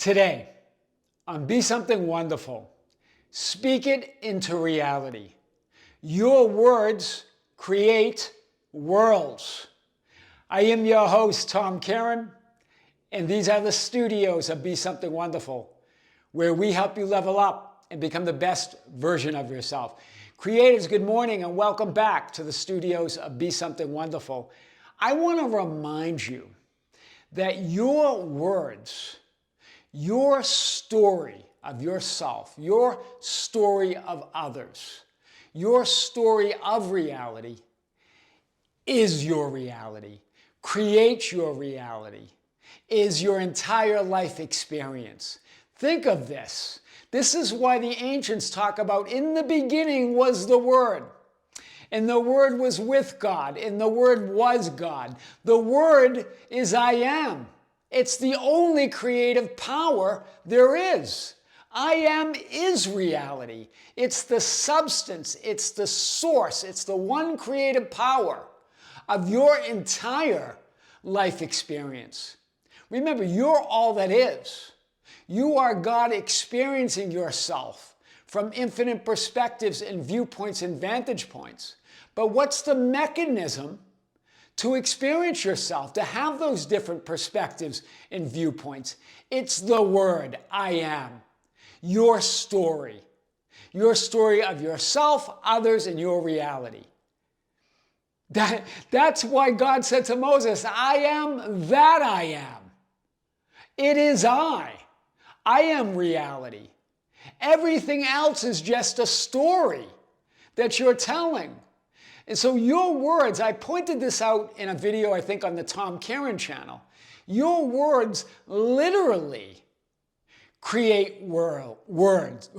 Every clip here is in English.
Today, on Be Something Wonderful, speak it into reality. Your words create worlds. I am your host, Tom Kearin, and these are the studios of Be Something Wonderful, where we help you level up and become the best version of yourself. Creators, good morning and welcome back to the studios of Be Something Wonderful. I want to remind you that your words, your story of yourself, your story of others, your story of reality is your reality, creates your reality, is your entire life experience. Think of this. This is why the ancients talk about in the beginning was the Word. And the Word was with God, and the Word was God. The Word is I am. It's the only creative power there is. I am is reality. It's the substance, it's the source, it's the one creative power of your entire life experience. Remember, you're all that is. You are God experiencing yourself from infinite perspectives and viewpoints and vantage points. But what's the mechanism to experience yourself, to have those different perspectives and viewpoints? It's the Word, I am. Your story of yourself, others, and your reality. That's why God said to Moses, I am that I am. It is I. I am reality. Everything else is just a story that you're telling. And so your words, I pointed this out in a video, I think, on the Tom Kearin channel. Your words literally create worlds.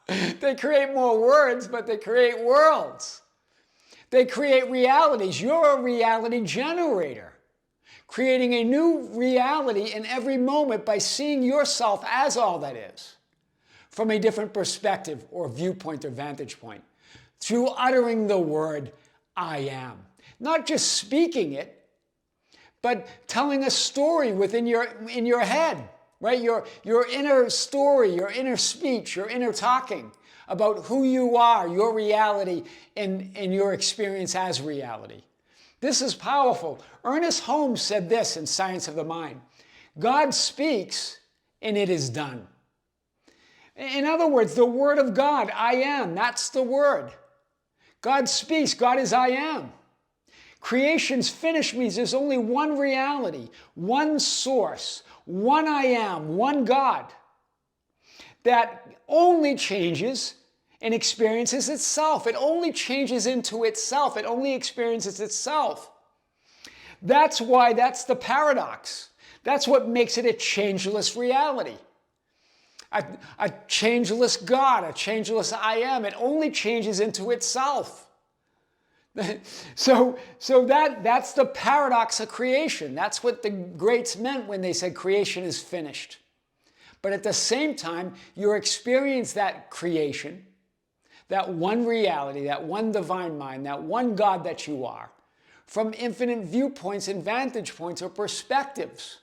They create more words, but they create worlds. They create realities. You're a reality generator, creating a new reality in every moment by seeing yourself as all that is, from a different perspective or viewpoint or vantage point, through uttering the word, I am. Not just speaking it, but telling a story within your head, right? Your inner story, your inner speech, your inner talking about who you are, your reality, and your experience as reality. This is powerful. Ernest Holmes said this in Science of the Mind: God speaks and it is done. In other words, the word of God, I am, that's the word. God speaks, God is I am. Creation's finished means there's only one reality, one source, one I am, one God that only changes and experiences itself. It only changes into itself. It only experiences itself. That's why that's the paradox. That's what makes it a changeless reality. A changeless God, a changeless I am. It only changes into itself. So that's the paradox of creation. That's what the greats meant when they said creation is finished. But at the same time, you experience that creation, that one reality, that one divine mind, that one God that you are, from infinite viewpoints and vantage points or perspectives.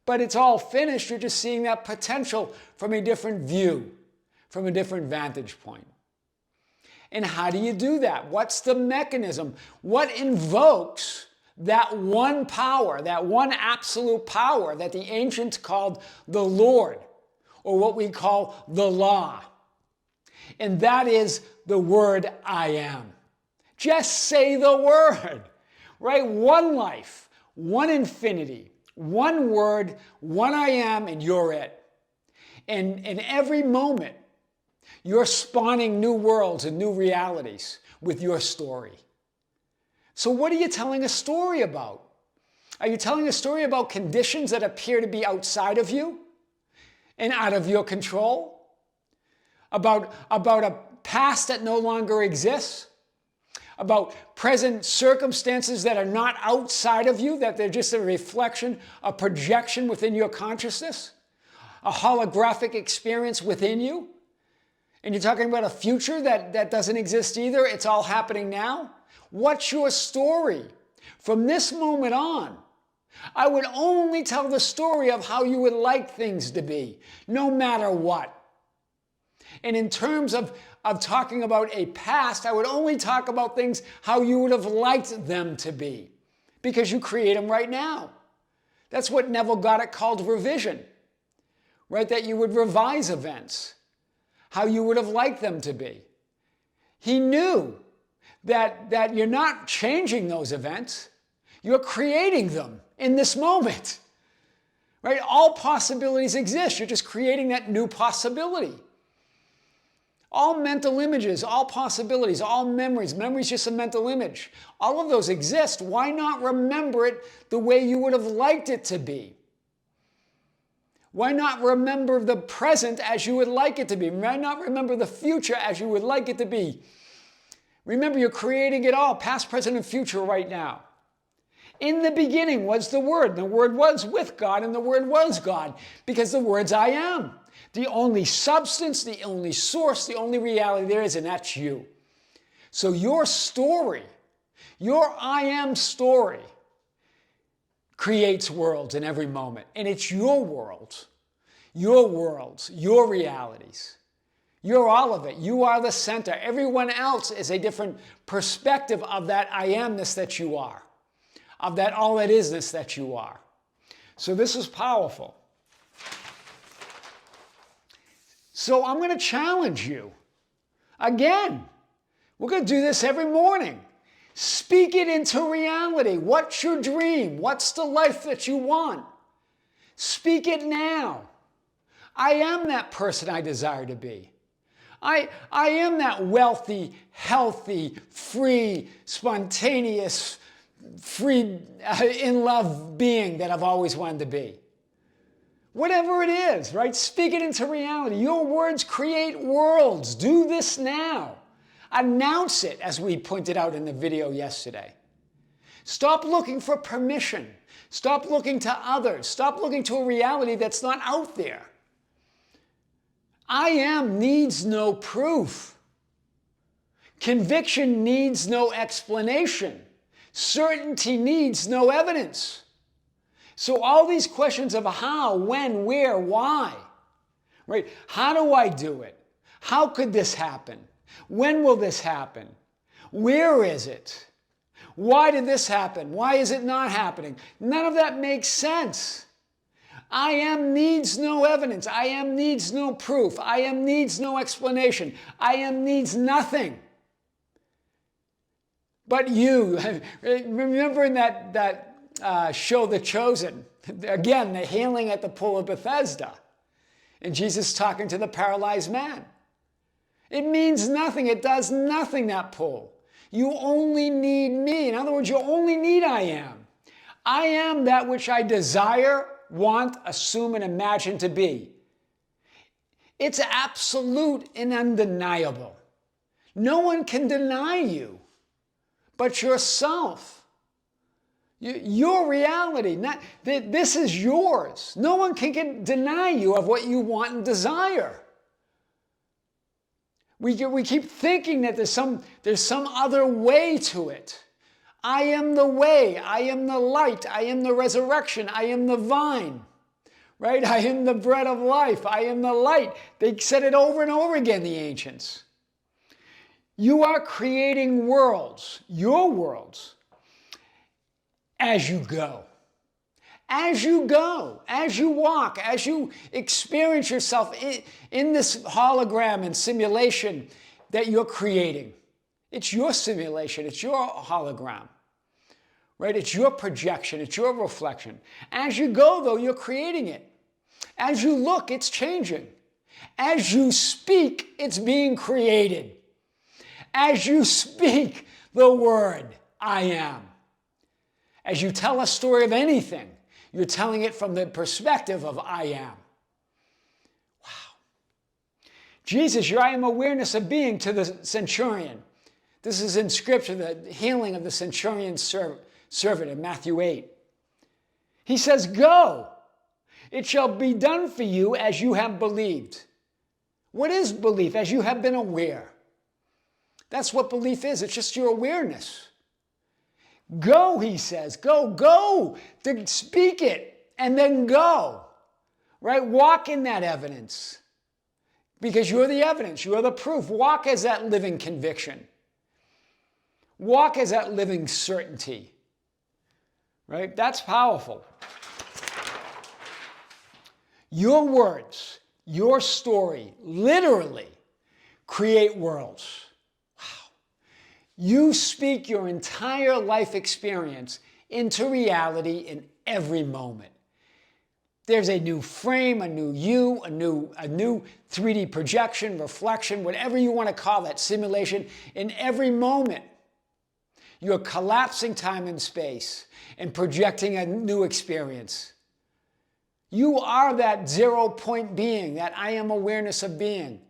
But it's all finished. You're just seeing that potential from a different view, from a different vantage point. And how do you do that? What's the mechanism? What invokes that one power, that one absolute power that the ancients called the Lord, or what we call the law? And that is the word I am. Just say the word, right? One life, one infinity, one word, one I am, and you're it. And in every moment, you're spawning new worlds and new realities with your story. So what are you telling a story about? Are you telling a story about conditions that appear to be outside of you and out of your control? About a past that no longer exists? About present circumstances that are not outside of you, that they're just a reflection, a projection within your consciousness? A holographic experience within you? And you're talking about a future that doesn't exist either? It's all happening now? What's your story? From this moment on, I would only tell the story of how you would like things to be, no matter what. And in terms of talking about a past, I would only talk about things how you would have liked them to be, because you create them right now. That's what Neville Goddard called revision, right? That you would revise events, how you would have liked them to be. He knew that you're not changing those events, you're creating them in this moment, right? All possibilities exist. You're just creating that new possibility. All mental images, all possibilities, all memories. Memory is just a mental image. All of those exist. Why not remember it the way you would have liked it to be? Why not remember the present as you would like it to be? Why not remember the future as you would like it to be? Remember, you're creating it all, past, present, and future right now. In the beginning was the Word. The Word was with God, and the Word was God, because the Word's I am. The only substance, the only source, the only reality there is, and that's you. So your story, your I am story, creates worlds in every moment. And it's your worlds, your realities. You're all of it. You are the center. Everyone else is a different perspective of that I amness that you are, of that all that isness that you are. So this is powerful. So I'm going to challenge you. Again, we're going to do this every morning. Speak it into reality. What's your dream? What's the life that you want? Speak it now. I am that person I desire to be. I am that wealthy, healthy, free, spontaneous, free, in love being that I've always wanted to be. Whatever it is, right? Speak it into reality. Your words create worlds. Do this now. Announce it, as we pointed out in the video yesterday. Stop looking for permission. Stop looking to others. Stop looking to a reality that's not out there. I am needs no proof. Conviction needs no explanation. Certainty needs no evidence. So all these questions of how, when, where, why, right? How do I do it? How could this happen? When will this happen? Where is it? Why did this happen? Why is it not happening? None of that makes sense. I am needs no evidence. I am needs no proof. I am needs no explanation. I am needs nothing. But you, remember in that show, The Chosen, again, the healing at the pool of Bethesda, and Jesus talking to the paralyzed man. It means nothing. It does nothing, that pool. You only need me. In other words, you only need I am. I am that which I desire, want, assume, and imagine to be. It's absolute and undeniable. No one can deny you but yourself. Your reality. This is yours. No one can deny you of what you want and desire. We keep thinking that there's some other way to it. I am the way. I am the light. I am the resurrection. I am the vine. Right? I am the bread of life. I am the light. They said it over and over again, the ancients. You are creating worlds, your worlds, as you go. As you go, as you walk, as you experience yourself in this hologram and simulation that you're creating. It's your simulation, it's your hologram, right? It's your projection, it's your reflection. As you go, though, you're creating it. As you look, it's changing. As you speak, it's being created. As you speak the word, I am. As you tell a story of anything, you're telling it from the perspective of I am. Wow. Jesus, your I am awareness of being to the centurion. This is in Scripture, the healing of the centurion's servant in Matthew 8. He says, go. It shall be done for you as you have believed. What is belief? As you have been aware. That's what belief is. It's just your awareness. Go, he says. Go. To speak it and then go. Right? Walk in that evidence. Because you're the evidence. You're the proof. Walk as that living conviction. Walk as that living certainty. Right? That's powerful. Your words, your story, literally create worlds. Wow. You speak your entire life experience into reality in every moment. There's a new frame, a new you, a new 3D projection, reflection, whatever you want to call that, simulation, in every moment. You're collapsing time and space and projecting a new experience. You are that 0 point being, that I am awareness of being,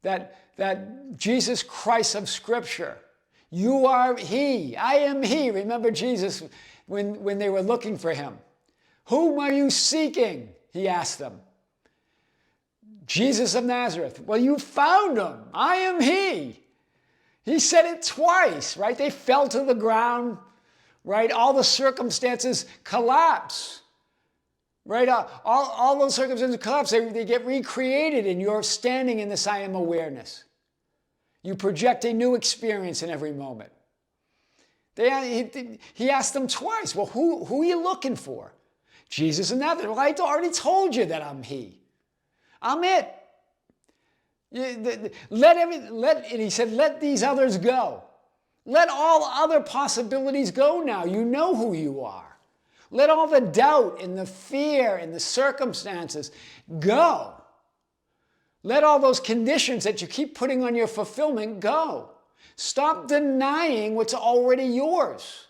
that Jesus Christ of Scripture. You are He. I am He. Remember Jesus when they were looking for Him. Whom are you seeking? He asked them. Jesus of Nazareth. Well, you found Him. I am He. He said it twice, right? They fell to the ground, right? All the circumstances collapse, right? All those circumstances collapse. They get recreated, and you're standing in this I am awareness. You project a new experience in every moment. He asked them twice, well, who are you looking for? Jesus of Nazareth. Well, I already told you that I'm He. I'm it. And he said, let these others go. Let all other possibilities go now. You know who you are. Let all the doubt and the fear and the circumstances go. Let all those conditions that you keep putting on your fulfillment go. Stop denying what's already yours.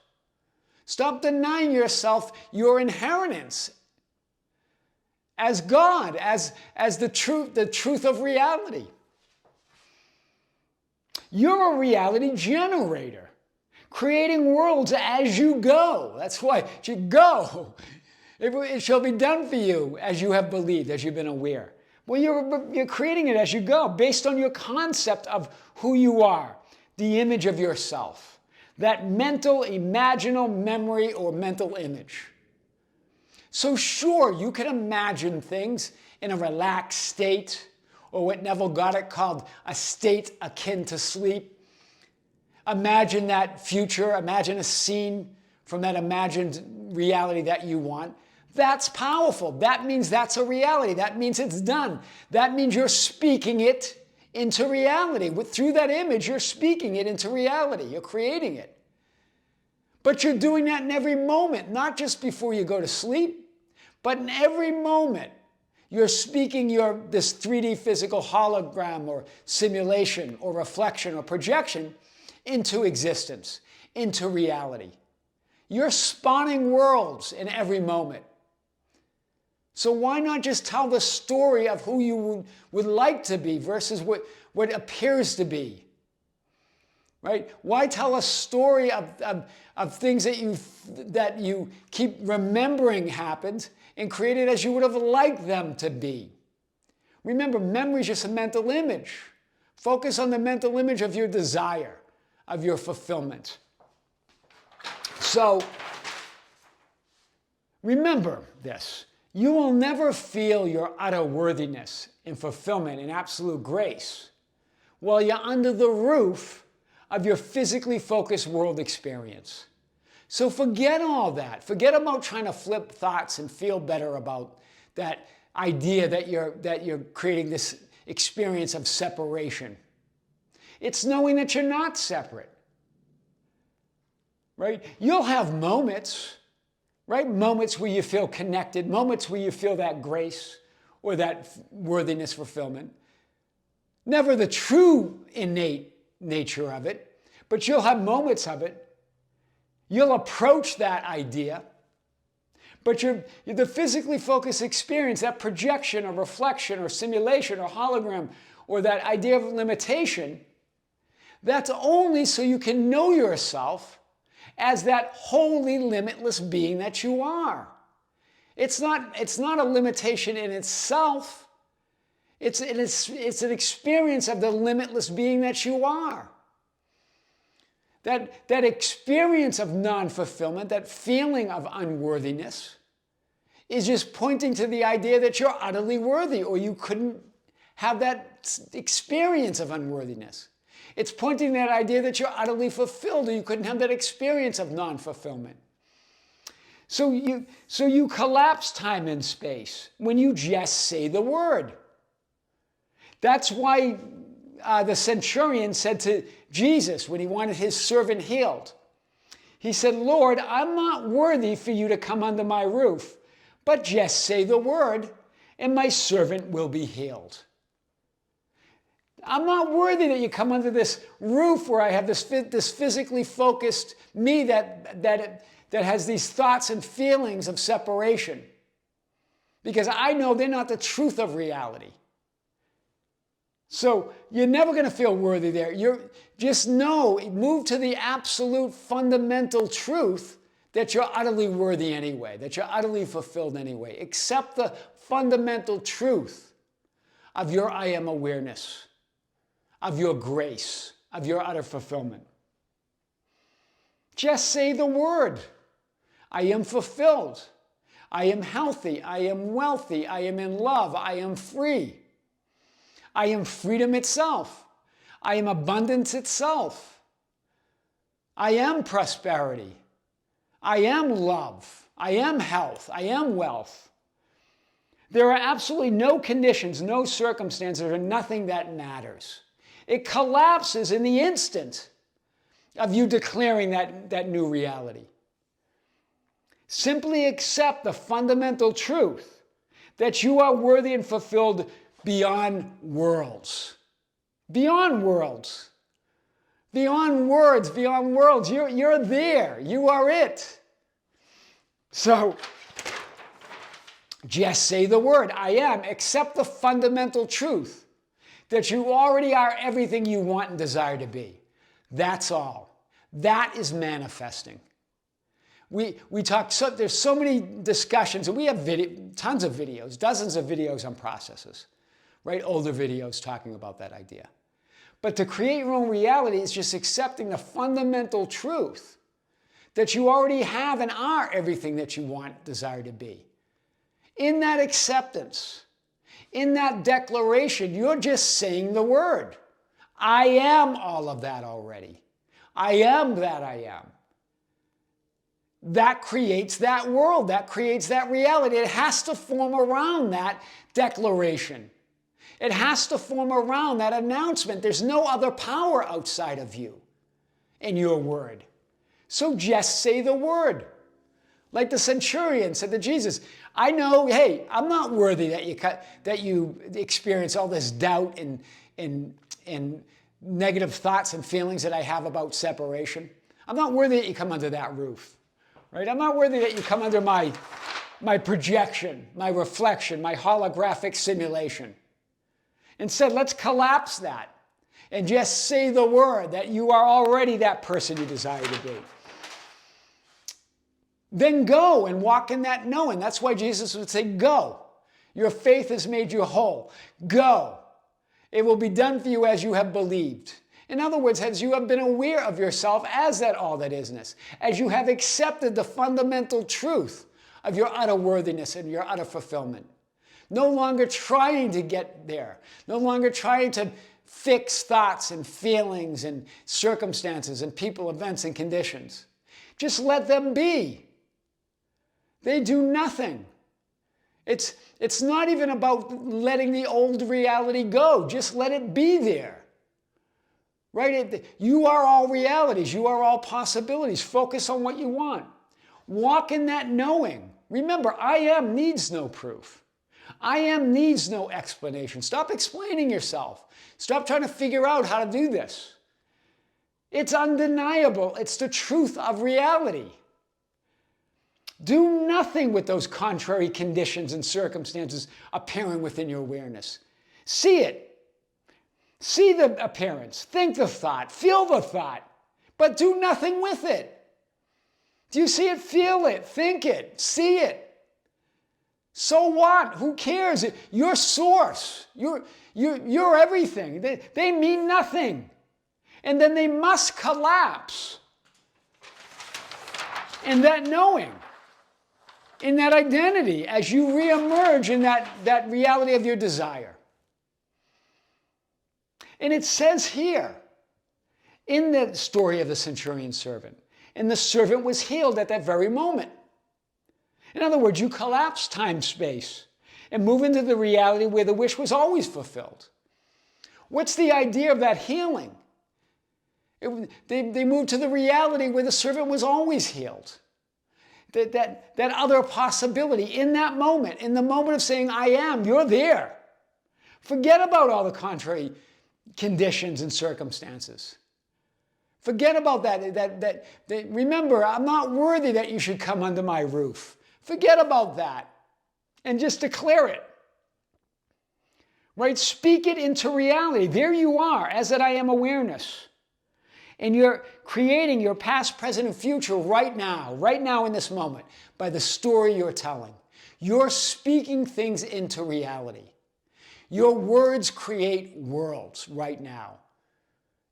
Stop denying yourself your inheritance as God, as the truth of reality. You're a reality generator, creating worlds as you go. That's why you go. It shall be done for you as you have believed, as you've been aware. Well, you're creating it as you go, based on your concept of who you are, the image of yourself, that mental, imaginal memory or mental image. So sure, you can imagine things in a relaxed state, or what Neville Goddard called a state akin to sleep. Imagine that future, imagine a scene from that imagined reality that you want. That's powerful. That means that's a reality. That means it's done. That means you're speaking it into reality. Through that image, you're speaking it into reality. You're creating it. But you're doing that in every moment, not just before you go to sleep, but in every moment. You're speaking this 3D physical hologram or simulation or reflection or projection into existence, into reality. You're spawning worlds in every moment. So why not just tell the story of who you would like to be versus what appears to be? Right? Why tell a story of things that you keep remembering happened and create it as you would have liked them to be? Remember, memory is just a mental image. Focus on the mental image of your desire, of your fulfillment. So, remember this. You will never feel your utter worthiness and fulfillment and absolute grace while you're under the roof of your physically focused world experience. So forget all that. Forget about trying to flip thoughts and feel better about that idea that you're creating this experience of separation. It's knowing that you're not separate. Right? You'll have moments, right? Moments where you feel connected, moments where you feel that grace or that worthiness, fulfillment. Never the true innate nature of it, but you'll have moments of it. You'll approach that idea, but the physically focused experience, that projection or reflection or simulation or hologram or that idea of limitation, that's only so you can know yourself as that wholly limitless being that you are. It's not a limitation in itself. It's an experience of the limitless being that you are. that experience of non-fulfillment, that feeling of unworthiness, is just pointing to the idea that you're utterly worthy, or you couldn't have that experience of unworthiness. It's pointing to that idea that you're utterly fulfilled, or you couldn't have that experience of non-fulfillment. So you collapse time and space when you just say the word. That's why the centurion said to Jesus when he wanted his servant healed, he said, "Lord, I'm not worthy for you to come under my roof, but just say the word and my servant will be healed." I'm not worthy that you come under this roof where I have this physically focused me that has these thoughts and feelings of separation, because I know they're not the truth of reality. So you're never going to feel worthy there. Just know, move to the absolute fundamental truth that you're utterly worthy anyway, that you're utterly fulfilled anyway. Accept the fundamental truth of your I am awareness, of your grace, of your utter fulfillment. Just say the word. I am fulfilled. I am healthy. I am wealthy. I am in love. I am free. I am freedom itself. I am abundance itself. I am prosperity. I am love. I am health. I am wealth. There are absolutely no conditions, no circumstances, or nothing that matters. It collapses in the instant of you declaring that new reality. Simply accept the fundamental truth that you are worthy and fulfilled beyond worlds. Beyond worlds. Beyond words, beyond worlds. You're there. You are it. So, just say the word, I am. Accept the fundamental truth that you already are everything you want and desire to be. That's all. That is manifesting. We talk, there's so many discussions, and we have tons of videos, dozens of videos on processes, right? Older videos talking about that idea. But to create your own reality is just accepting the fundamental truth that you already have and are everything that you want, desire to be. In that acceptance, in that declaration, you're just saying the word. I am all of that already. I am that I am. That creates that world. That creates that reality. It has to form around that declaration. It has to form around that announcement. There's no other power outside of you in your word. So just say the word. Like the centurion said to Jesus, I know, hey, I'm not worthy that you experience all this doubt and negative thoughts and feelings that I have about separation. I'm not worthy that you come under that roof. Right? I'm not worthy that you come under my projection, my reflection, my holographic simulation. Instead, let's collapse that and just say the word that you are already that person you desire to be. Then go and walk in that knowing. That's why Jesus would say, go. Your faith has made you whole. Go. It will be done for you as you have believed. In other words, as you have been aware of yourself as that all that isness, as you have accepted the fundamental truth of your utter worthiness and your utter fulfillment. No longer trying to get there. No longer trying to fix thoughts and feelings and circumstances and people, events, and conditions. Just let them be. They do nothing. It's not even about letting the old reality go. Just let it be there. Right? You are all realities. You are all possibilities. Focus on what you want. Walk in that knowing. Remember, I am needs no proof. I am needs no explanation. Stop explaining yourself. Stop trying to figure out how to do this. It's undeniable. It's the truth of reality. Do nothing with those contrary conditions and circumstances appearing within your awareness. See it. See the appearance. Think the thought. Feel the thought. But do nothing with it. Do you see it? Feel it. Think it. See it. So what? Who cares? Your source. You're everything. They mean nothing. And then they must collapse in that knowing, in that identity, as you reemerge in that reality of your desire. And it says here, in the story of the centurion servant, and the servant was healed at that very moment. In other words, you collapse time, space, and move into the reality where the wish was always fulfilled. What's the idea of that healing? They moved to the reality where the servant was always healed. That other possibility in that moment, in the moment of saying, I am, you're there. Forget about all the contrary conditions and circumstances. Forget about that. Remember, I'm not worthy that you should come under my roof. Forget about that and just declare it. Right? Speak it into reality. There you are, as that I am awareness. And you're creating your past, present, and future right now in this moment, by the story you're telling. You're speaking things into reality. Your words create worlds right now.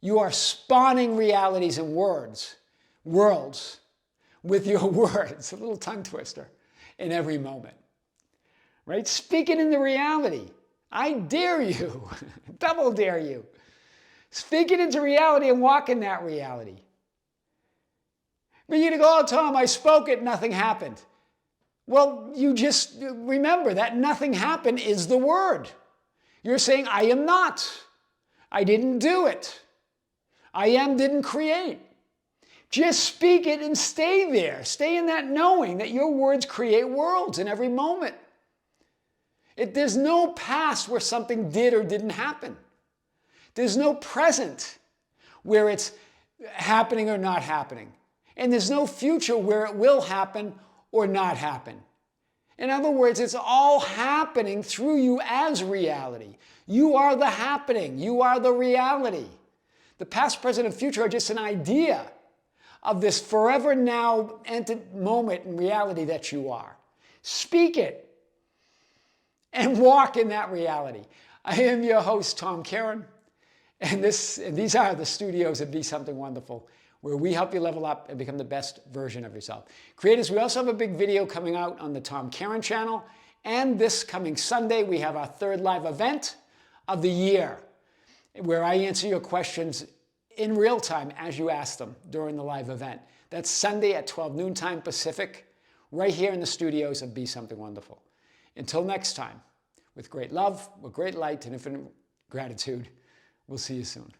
You are spawning realities and worlds with your words, a little tongue twister, in every moment. Right? Speak it into reality. I dare you, double dare you. Speak it into reality and walk in that reality. But you're going to go, oh, Tom, I spoke it, nothing happened. Well, you just remember that nothing happened is the word. You're saying, I am not. I didn't do it. I am didn't create. Just speak it and stay there. Stay in that knowing that your words create worlds in every moment. There's no past where something did or didn't happen. There's no present where it's happening or not happening. And there's no future where it will happen or not happen. In other words, it's all happening through you as reality. You are the happening. You are the reality. The past, present, and future are just an idea of this forever now moment in reality that you are. Speak it and walk in that reality. I am your host, Tom Kearin. And these are the studios of Be Something Wonderful, where we help you level up and become the best version of yourself. Creators, we also have a big video coming out on the Tom Kearin channel. And this coming Sunday, we have our third live event of the year, where I answer your questions in real time as you ask them during the live event. That's Sunday at 12 noon time Pacific, right here in the studios of Be Something Wonderful. Until next time, with great love, with great light, and infinite gratitude, we'll see you soon.